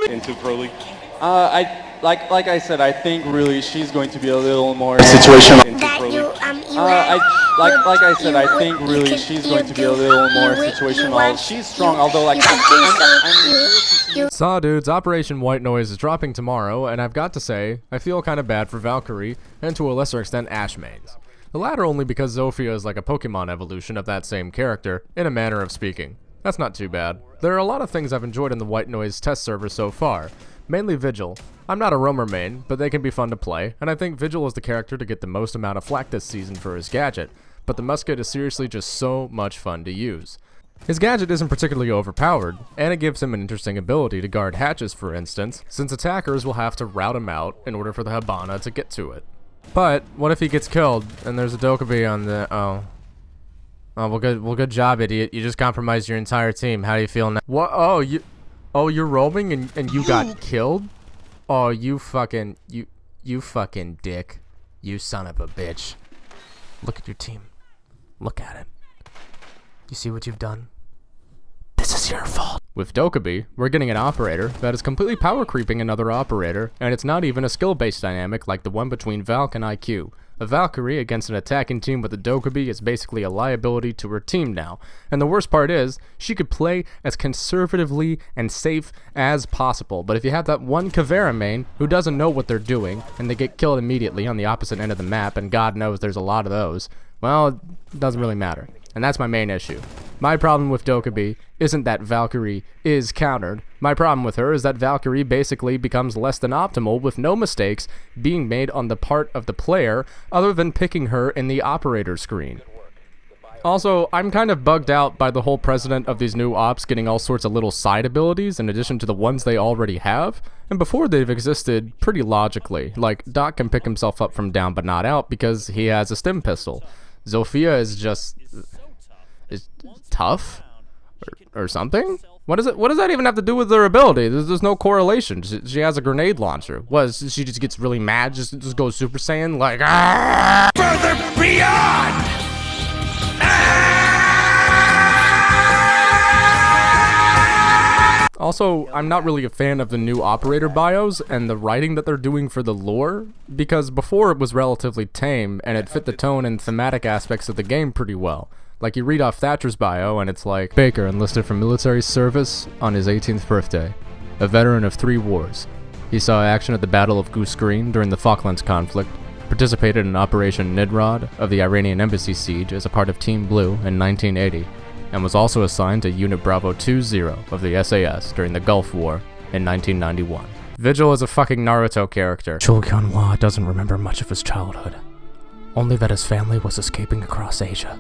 into Pro League? Like I said, I think really she's going to be a little more situational. Like I said, I think really she's going to be a little more situational. She's strong, although like Saw dudes, Operation White Noise is dropping tomorrow, and I've got to say, I feel kinda bad for Valkyrie, and to a lesser extent Ashe mains. The latter only because Zofia is like a Pokemon evolution of that same character, in a manner of speaking. That's not too bad. There are a lot of things I've enjoyed in the White Noise test server so far, mainly Vigil. I'm not a roamer main, but they can be fun to play, and I think Vigil is the character to get the most amount of flack this season for his gadget, but the musket is seriously just so much fun to use. His gadget isn't particularly overpowered, and it gives him an interesting ability to guard hatches, for instance, since attackers will have to route him out in order for the Hibana to get to it. But what if he gets killed and there's a Dokkaebi on the well good job, idiot. You just compromised your entire team. How do you feel now? What? You're roaming and you got killed? Oh, you fucking dick. You son of a bitch. Look at your team. Look at it. You see what you've done? This is your fault. With Dokkaebi, we're getting an operator that is completely power creeping another operator, and it's not even a skill-based dynamic like the one between Valk and IQ. A Valkyrie against an attacking team with a Dokkaebi is basically a liability to her team now, and the worst part is, she could play as conservatively and safe as possible, but if you have that one Kavera main who doesn't know what they're doing, and they get killed immediately on the opposite end of the map, and God knows there's a lot of those, well, it doesn't really matter. And that's my main issue. My problem with Dokkaebi isn't that Valkyrie is countered. My problem with her is that Valkyrie basically becomes less than optimal with no mistakes being made on the part of the player other than picking her in the operator screen. Also, I'm kind of bugged out by the whole precedent of these new ops getting all sorts of little side abilities in addition to the ones they already have, and before they've existed pretty logically, like Doc can pick himself up from down but not out because he has a stim pistol. Zofia is just... is tough? Or something? What does that even have to do with her ability? There's no correlation. She has a grenade launcher. She just gets really mad, just goes Super Saiyan, like, ah! Further beyond! Also, I'm not really a fan of the new operator bios and the writing that they're doing for the lore, because before it was relatively tame and it fit the tone and thematic aspects of the game pretty well. Like, you read off Thatcher's bio and it's like, Baker enlisted for military service on his 18th birthday, a veteran of 3 wars. He saw action at the Battle of Goose Green during the Falklands conflict, participated in Operation Nidrod of the Iranian embassy siege as a part of Team Blue in 1980, and was also assigned to Unit Bravo 20 of the SAS during the Gulf War in 1991. Vigil is a fucking Naruto character. Chul Hyun-hwa doesn't remember much of his childhood, only that his family was escaping across Asia.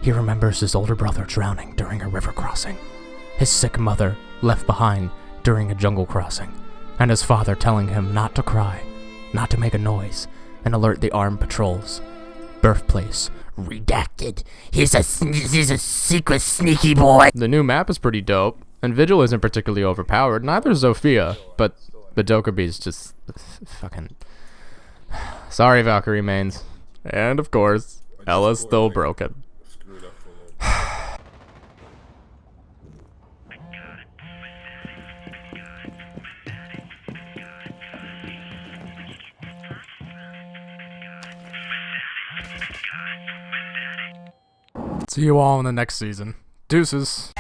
He remembers his older brother drowning during a river crossing, his sick mother left behind during a jungle crossing, and his father telling him not to cry, not to make a noise, and alert the armed patrols. Birthplace redacted. He's a secret sneaky boy. The new map is pretty dope, and Vigil isn't particularly overpowered, neither is Zofia, but the Dokkaebi's just fucking... Sorry, Valkyrie mains. And of course, Ella's still broken. See you all in the next season. Deuces.